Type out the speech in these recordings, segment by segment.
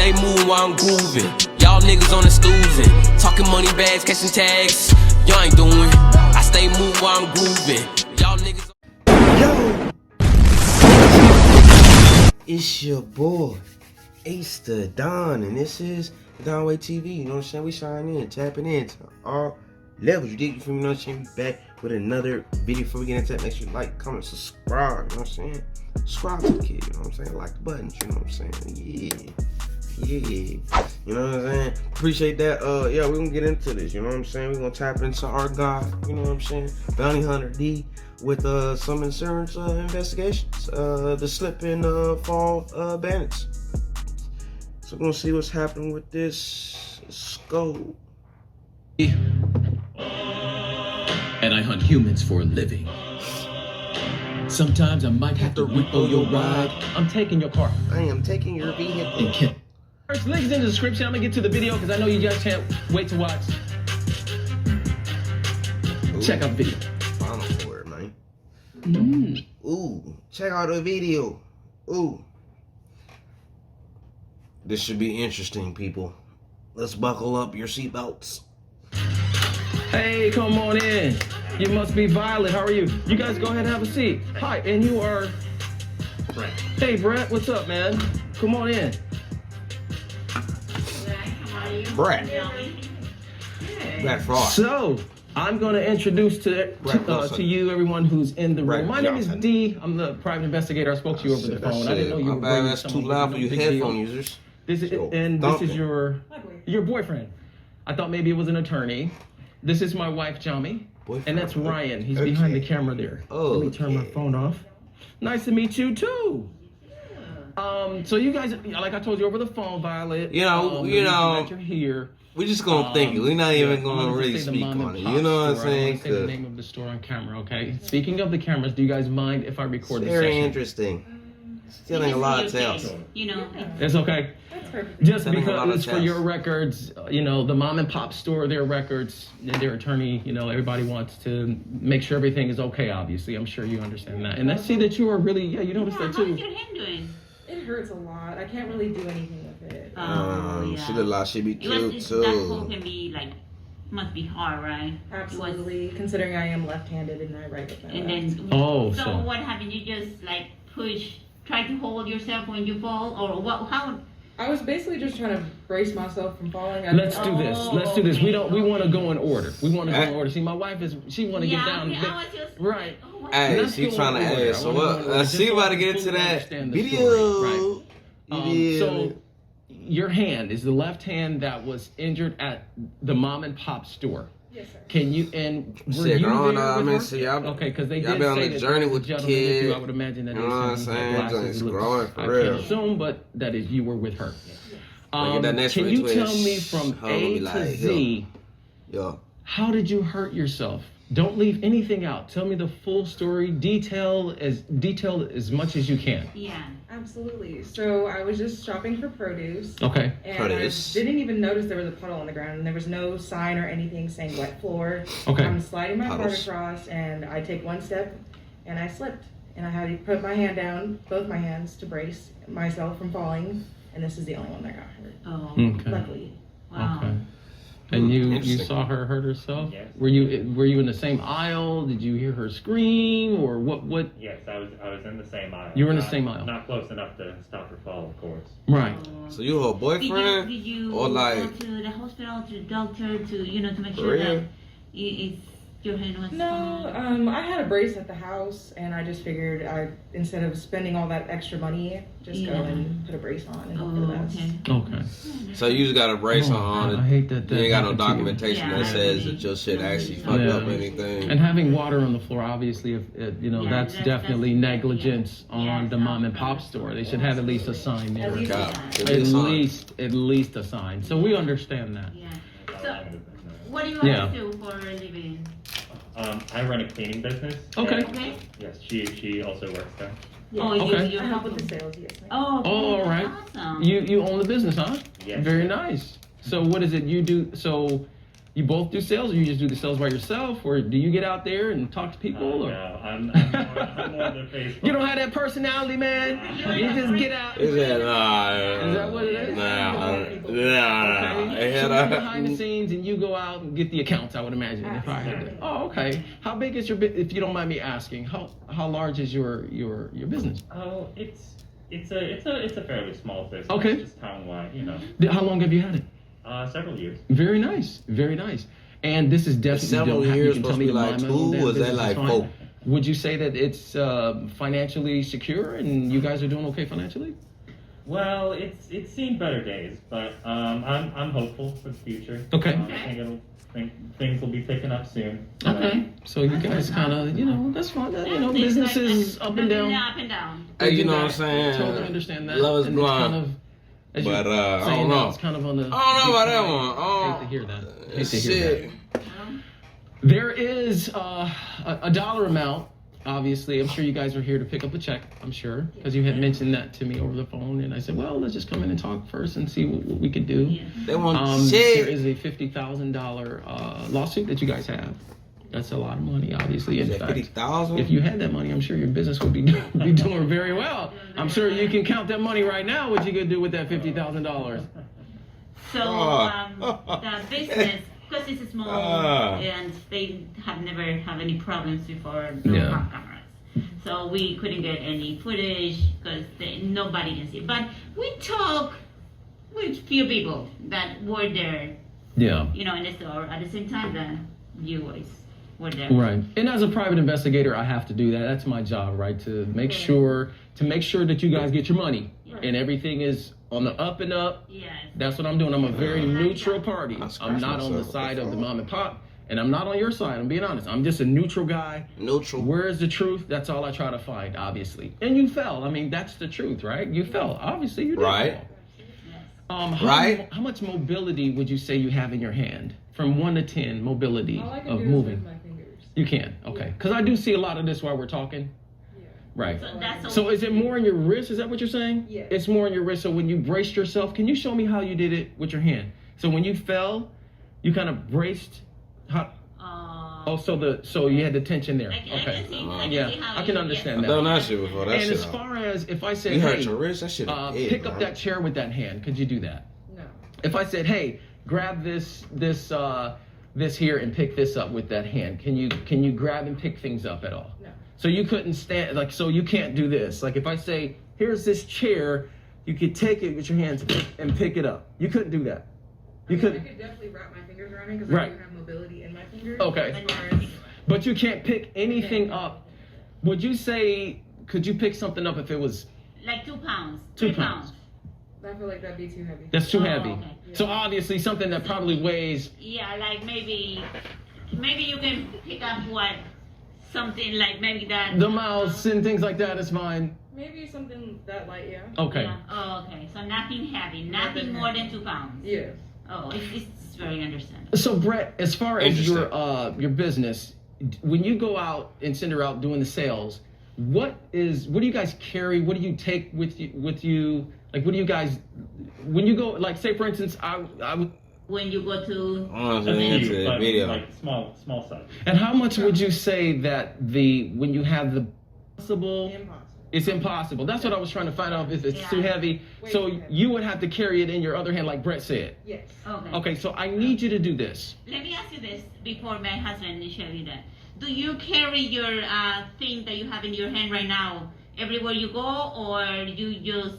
stay moving while I'm grooving. Y'all niggas on the snoozing, talking money bags, catching tags. Y'all ain't doing. I stay moving while I'm grooving. Y'all niggas. Yo, it's your boy AceTheDon, and this is the Donway TV. You know what I'm saying? We shining in, tapping into all levels. You dig? You feel me? You know what I'm saying? We back with another video. Before we get into that, make sure you like, comment, subscribe. You know what I'm saying? Subscribe to the kid. You know what I'm saying? Like the buttons. You know what I'm saying? Yeah. You know what I'm saying? Appreciate that. Yeah, we're gonna get into this. You know what I'm saying? We're gonna tap into our guy. You know what I'm saying? Bounty Hunter D with some insurance investigations. The slip and fall bandits. So we're gonna see what's happening with this scope. And I hunt humans for a living. Sometimes I might have to repo your ride. I'm taking your car. I am taking your vehicle. And kill. First, links in the description. I'm gonna get to the video because I know you guys can't wait to watch. Ooh. Check out the video. Final for it, man. Ooh, check out the video. Ooh. This should be interesting, people. Let's buckle up your seatbelts. Hey, come on in. You must be Violet. How are you? You guys go ahead and have a seat. Hi, and you are Brett. Hey, Brett. What's up, man? Come on in. Brett. Brett Frost. So, I'm going to introduce to you everyone who's in the room. My name is D. I'm the private investigator. I spoke to you over the phone. I didn't know you were bringing That's too loud for you headphone users. This is your boyfriend. I thought maybe it was an attorney. This is my wife, Jami. And that's Ryan. He's behind the camera there. Oh, let me turn my phone off. Nice to meet you too. So you guys, like I told you over the phone, Violet. You know, that you're here. We're just gonna think it. We're not even gonna really speak on it. You know what I'm saying? Say the name of the store on camera, okay? Speaking of the cameras, do you guys mind if I record this session? Very interesting. Stealing a lot of tails. You know. It's okay. That's perfect. Just because it's for your records, you know, the mom and pop store, their records, their attorney, you know, everybody wants to make sure everything is okay, obviously. I'm sure you understand that. And I see that you are really, you noticed that too. How's your hand doing? It hurts a lot. I can't really do anything with it. Yeah. She look like she be cute too. That hole can be like, must be hard, right? Absolutely. Considering I am left-handed and I write with my left. Then, so what happened? You just like try to hold yourself when you fall, or what? How? I was basically just trying to brace myself from falling. Let's do this. Let's do this. We want to go in order. We want to go in order. See, my wife she want to get down. Right. Hey, she trying to ask. So what? She about to get into that video. Right. So your hand is the left hand that was injured at the mom and pop store. Yes, sir. Can you were you growing there up, with I her? mean, Okay, because they did been on say the that journey with gentleman with you. I kid. would imagine that You know what I'm saying? Just growing for I real. can't assume, but that is you were with her. Can you tell me from A to Z, how did you hurt yourself? Don't leave anything out. Tell me the full story, detailed as much as you can. Yeah. Absolutely. So I was just shopping for produce. Okay. And I didn't even notice there was a puddle on the ground, and there was no sign or anything saying wet floor. Okay. I'm sliding my cart across, and I take one step, and I slipped. And I had to put my hand down, both my hands, to brace myself from falling. And this is the only one that got hurt. Oh. Okay. Luckily. Wow. Okay. And you saw her hurt herself? Yes. Were you in the same aisle? Did you hear her scream, or what? Yes, I was in the same aisle. You were in the same aisle. Not close enough to stop her fall, of course. Right. So you her boyfriend? Did you or like go to the hospital, to the doctor, to make For sure real? that your hand was No, I had a brace at the house, and I just figured instead of spending all that extra money, just go and put a brace on and hope for the best. Okay. So you just got a brace on. I hate that. You ain't got no happened to you. documentation that says that your shit actually fucked up or anything. And having water on the floor, obviously, that's definitely negligence on the mom and pop store. They should have at least a sign there. At least a sign. So we understand that. Yeah. So, what do you guys do for a living? I run a cleaning business. Okay. Yes, she also works there. Yeah. Oh, Okay. you I help help with the sales, yes, ma'am. Oh, all right. Awesome. You own the business, huh? Yes. Very nice. So what is it you do? So you both do sales, or you just do the sales by yourself, or do you get out there and talk to people? Or? No, I'm more the face. You don't have that personality, man. You just get out. Is that Is that what it is? Nah, behind the scenes and you go out and get the accounts, I would imagine. If I had to. Oh, okay. How big is your if you don't mind me asking, how large is your business? Oh, it's a fairly small business. Okay. Just town-wide, you know. How long have you had it? Several years. Very nice. Very nice. And this is definitely Several you years can supposed tell to me be like the 2, line or is that like 4? Would you say that it's financially secure and you guys are doing okay financially? Well, it's seen better days, but I'm hopeful for the future. Okay. I think things will be picking up soon. Okay. So you guys kind of, that's fine. Business is up and down. Up and down. Hey, you know what I'm saying? Totally understand that. Love is And it's blind. kind of, as But, you're I saying don't that, know. It's kind of on the. I don't know about that one. I hate to hear that. Hate to hear Shit. that. There is a dollar amount. Obviously, I'm sure you guys are here to pick up a check. I'm sure because you had mentioned that to me over the phone, and I said, "Well, let's just come in and talk first and see what we could do." Yeah. They want There shit. is a $50,000 lawsuit that you guys have. That's a lot of money, obviously. In fact, 50,000. if you had that money, I'm sure your business would be doing very well. I'm sure you can count that money right now. What you could do with that $50,000? So the business, because it's small and they have never had any problems before, no Yeah. cameras. So we couldn't get any footage because nobody can see. But we talk with few people that were there, Yeah. in the store at the same time that you guys were there. Right. And as a private investigator, I have to do that. That's my job, right? To make sure that you guys get your money and everything is on the up and up. Yes. That's what I'm doing. I'm a very neutral party. I scratch I'm not on the myself side of the before. mom and pop, and I'm not on your side. I'm being honest. I'm just a neutral guy. Neutral. Where is the truth? That's all I try to find, obviously. And you fell. I mean, that's the truth, right? You fell. Obviously, you did Right. fall. Right. How much mobility would you say you have in your hand? From 1 to 10, mobility All I can of do moving. is move my fingers. You can. Okay. Because I do see a lot of this while we're talking. Yeah. Right. So that's So is it more in your wrist? Is that what you're saying? Yeah. It's more in your wrist. So when you braced yourself, can you show me how you did it with your hand? So when you fell, you kind of braced. How? Oh, so you had the tension there. I can Okay. see, I can Yeah, see how I can you- understand I've that. done that shit before. That And shit. as far as if I said, You hurt hey, your wrist. That shit. pick up that chair with that hand, could you do that? No. If I said, hey, grab this here and pick this up with that hand, can you grab and pick things up at all? No. So you couldn't stand, like, so you can't do this. Like if I say, here's this chair, you could take it with your hands and pick it up. You couldn't do that. You I couldn't, could definitely wrap my fingers around it because Right. I do have mobility in my fingers. Okay. As far as but you can't pick anything up. Would you say, could you pick something up if it was, Like 2 pounds. 2 3 pounds. I feel like that'd be too heavy. that's too Oh, heavy? okay. So obviously something that probably weighs, Yeah, like maybe you can pick up something like maybe that. the mouse and things like that is fine. Maybe something that light, yeah. Okay. Yeah. Oh, okay. So nothing heavy, nothing Nothing more heavy. than 2 pounds. Yeah. Oh, it's very understandable. So Brett, as far as Interesting. your business, when you go out and send her out doing the sales, what do you guys carry? What do you take with you? Like, what do you guys, when you go, like, say for instance, I would, When you go to Into the But, video. like small size. and how much would you say that when you have the possible, Impossible. it's impossible. That's what I was trying to find out if it's too Yeah. heavy. Way So too heavy. you would have to carry it in your other hand, like Brett said. Yes. okay. Okay, so I need you to do this. Let me ask you this before my husband show you that. Do you carry your thing that you have in your hand right now everywhere you go, or you just,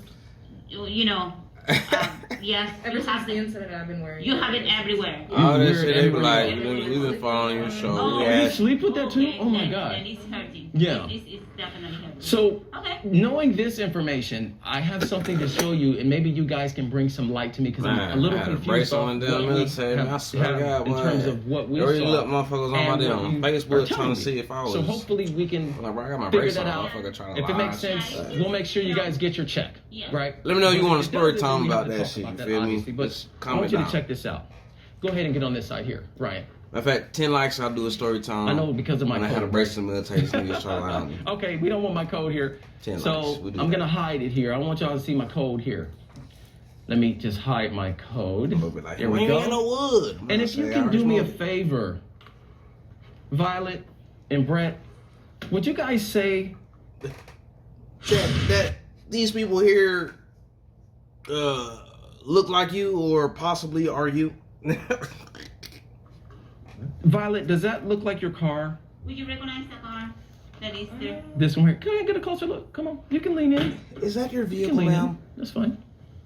yes, Ever you since have the it. incident, I've been wearing. You have it everywhere. All that Weird shit, they be everywhere. like, we've been following your show. Oh, We You asked. sleep with that too? Okay, Oh my then God. it's hurting. Yeah. It's definitely hurting. So, Okay. knowing this information, I have something to show you, and maybe you guys can bring some light to me because I'm Man, a little I had a confused brace on on what down we military, man. I swear to God, in boy. terms of what we They already saw. look motherfuckers on my and damn what you Facebook are trying telling to see me. if I was. So hopefully we can Like, bro, I got my figure brace that on. out. Motherfucker trying to If it lie. makes sense, Yeah. we'll make sure you guys get your check, Yeah. right? Let me know you want a It story doesn't time mean we about have to that talk shit. You about that, feel me? obviously, but Just I calm want it you down. to check this out. Go ahead and get on this side here, Ryan. In fact, 10 likes, I'll do a story time. I know because of my when I had a code. brace in the military, these niggas try to lie on me. Okay, we don't want my code here. 10 So likes. We'll do I'm that. gonna hide it here. I want y'all to see my code here. Let me just hide my code. A little bit like, There we ain't got no go. wood. And if you I can already do me a smoked it. favor, Violet and Brett, would you guys say that these people here look like you or possibly are you? Violet, does that look like your car? Would you recognize the car that is there? This one here. Can I get a closer look? Come on. You can lean in. Is that your You can vehicle, lean in. ma'am? That's fine.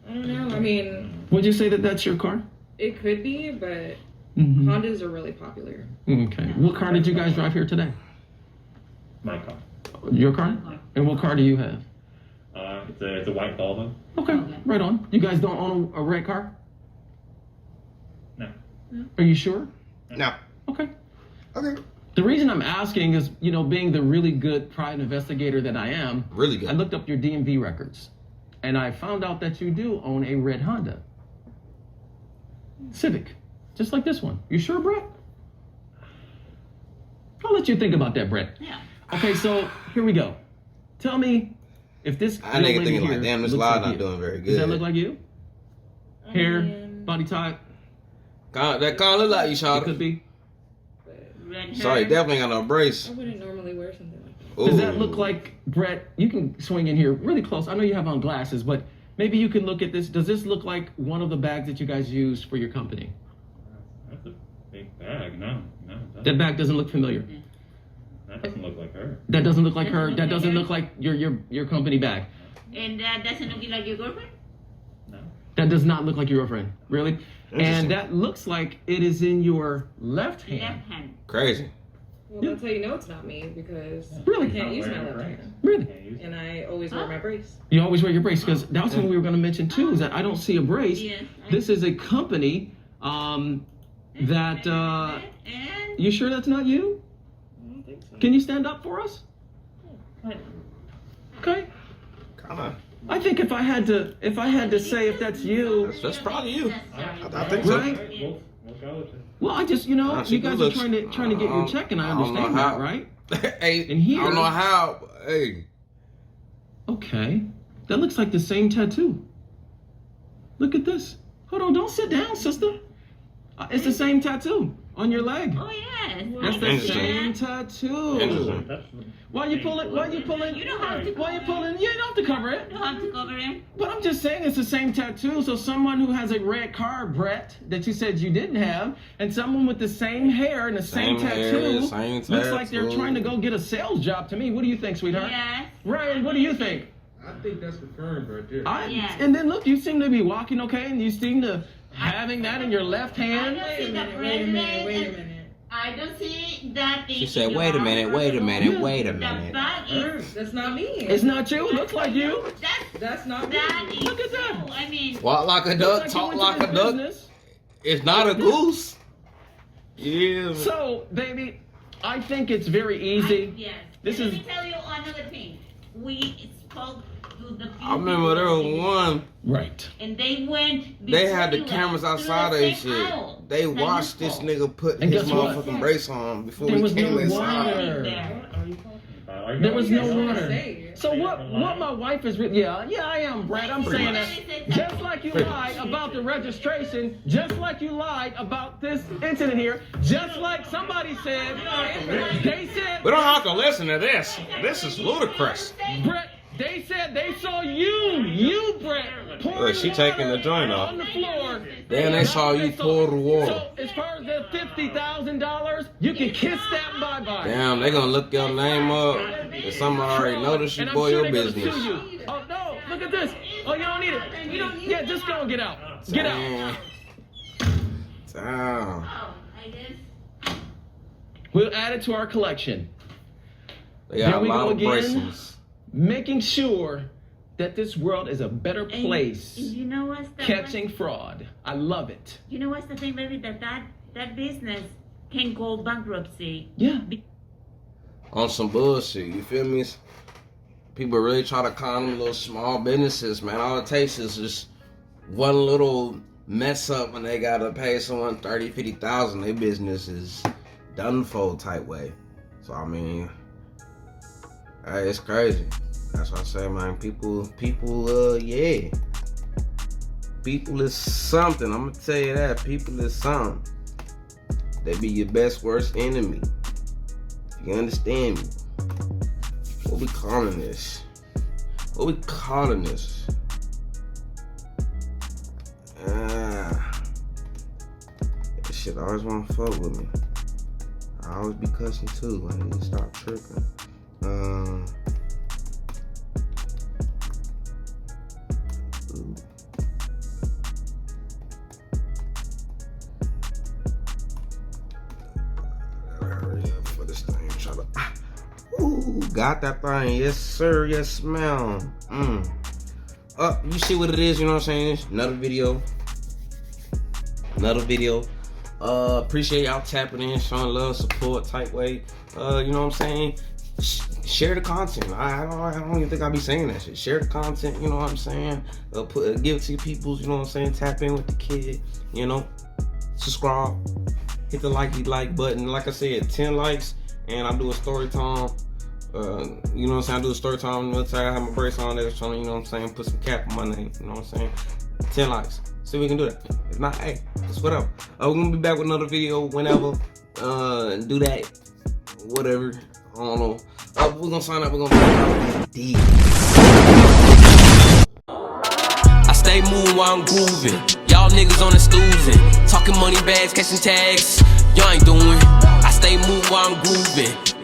I don't know. I mean, Would you say that that's your car? it could be, but Mm-hmm. Hondas are really popular. Okay. What car did you guys drive here today? My car. Your car? And what car do you have? It's a white Volvo. Okay, right on. You guys don't own a red car? No. Are you sure? No. Okay. Okay. The reason I'm asking is, you know, being the really good private investigator that I am, Really good. I looked up your DMV records, and I found out that you do own a red Honda Civic, just like this one. You sure, Brett? I'll let you think about that, Brett. Yeah. Okay, so here we go. Tell me if this I nigga lady thinking here like, damn, this looks lie like not you. doing very good. Does that look like you? Hair, mean, body type, That can't look like you, it Shawty. could be. Red hair. Sorry, definitely got no brace. I wouldn't normally wear something like that. Does that Ooh. look like, Brett, you can swing in here really close. I know you have on glasses, but maybe you can look at this. Does this look like one of the bags that you guys use for your company? That's a big bag. No, it doesn't. That bag doesn't look familiar. That doesn't look like her. That doesn't look like her. Doesn't That look doesn't like look like your company bag. And that doesn't look like your girlfriend? No. That does not look like your girlfriend. Really? Interesting. And that looks like it is in your left hand. Left hand. Crazy. Well, that's how you know it's not me because Really? I can't Not use my wearing a left brace. hand. Really? Can't use it. And I always wear my brace. You always wear your brace because that's what we were going to mention too. Is that I don't see a brace. Yes. This is a company that. And You sure that's not you? I don't think so. Can you stand up for us? Okay. Come on. I think if I had to say if that's you, That's probably you. That's I think so. Right? We'll go with it. well, I just Nah, she you guys good are trying to get your check, and I don't know understand how. that, right? Hey, And here- I don't know how. But, hey, Okay, that looks like the same tattoo. Look at this. Hold on, don't sit down, sister. It's the same tattoo on your leg. Oh yes. That's the Interesting. same tattoo. Interesting. That's Why you pulling? Why you pulling? You don't have to. Why you pulling? You don't have to cover it. You don't have to cover it. But I'm just saying it's the same tattoo. So someone who has a red car, Brett, that you said you didn't have, and someone with the same hair and the same, Same hair, tattoo, same looks like they're tattoo. trying to go get a sales job to me. What do you think, sweetheart? Yes. Ryan, what do you think? I think that's confirmed right there. Yes. And then look, you seem to be walking okay, and you seem to having that in your left hand. I don't see the Wait a minute, president. wait a minute. I don't see that thing. she said, in your wait a minute, arm. wait a minute, wait a The minute. bag is. That's not me. It's not you. Looks like you. That's not me. That is. Look at that. you. I mean. Walk like a Looks duck, like you talk went like to a this duck. business. It's not a goose. Yeah. So, baby, I think it's very easy. Yes. This Let is- me tell you another thing. We spoke to the people. I remember there was one. Right. And they went. They had the before you cameras went outside to of the that same shit. aisle They that you watched this spoke. nigga put And his guess what? motherfucking brace on before There we was came no inside. water. There. What are you talking about? Are you There was guys no lying? water. Say. So what my wife is yeah I am, Brad. I'm saying that just like you lied about the registration, just like you lied about this incident here, just like somebody said, they said, We don't have to listen to this. This is ludicrous. Brett, they said they saw you, Brett, pouring Look, she taking the joint off. on the floor. Then they saw you pour the water. So as far as the $50,000, you can kiss that bye-bye. Damn, they gonna look your name up. And somebody already noticed you, And I'm boy, sure your they're gonna business. sue you. Oh no, look at this. Oh, you don't need it. Yeah, just go and get out. Get out. Damn. Damn. Oh, I guess. We'll add it to our collection. They got Here a we lot go of again. bracelets. Making sure that this world is a better And place. you know what's the Catching fraud. I love it. You know what's the thing, baby? That business can go bankruptcy. Yeah. On some bullshit, you feel me? People really try to con them little small businesses, man. All it takes is just one little mess up when they gotta pay someone 30, 50,000. Their business is done for type way. So I mean, hey, it's crazy. That's what I say, man. People, yeah. People is something. I'm gonna tell you that. People is something. They be your best worst enemy. If you understand me. What we calling this? What we calling this? shit always wanna fuck with me. I always be cussing too. I need to stop tripping. Ooh. Hurry up for this thing. Try to. Ooh, got that thing. Yes, sir. Yes, ma'am. You see what it is, you know what I'm saying? Another video. Appreciate y'all tapping in, showing love, support, type way. You know what I'm saying? Share the content. I don't even think I'll be saying that shit. Share the content, you know what I'm saying? Give it to your peoples, you know what I'm saying? Tap in with the kid, you know? Subscribe. Hit the like button. Like I said, 10 likes, and I do a story time. You know what I'm saying? I do a story time. I have my brace on there, trying to, you know what I'm saying, put some cap on my name. You know what I'm saying? 10 likes. See if we can do that. If not, hey, it's whatever. We're gonna be back with another video whenever. Do that. Whatever. I don't know. We're gonna sign up. We're gonna find D. I stay moving while I'm grooving. Y'all niggas on the stoozing. Talking money bags, catching tags. Y'all ain't doing. I stay moving while I'm grooving.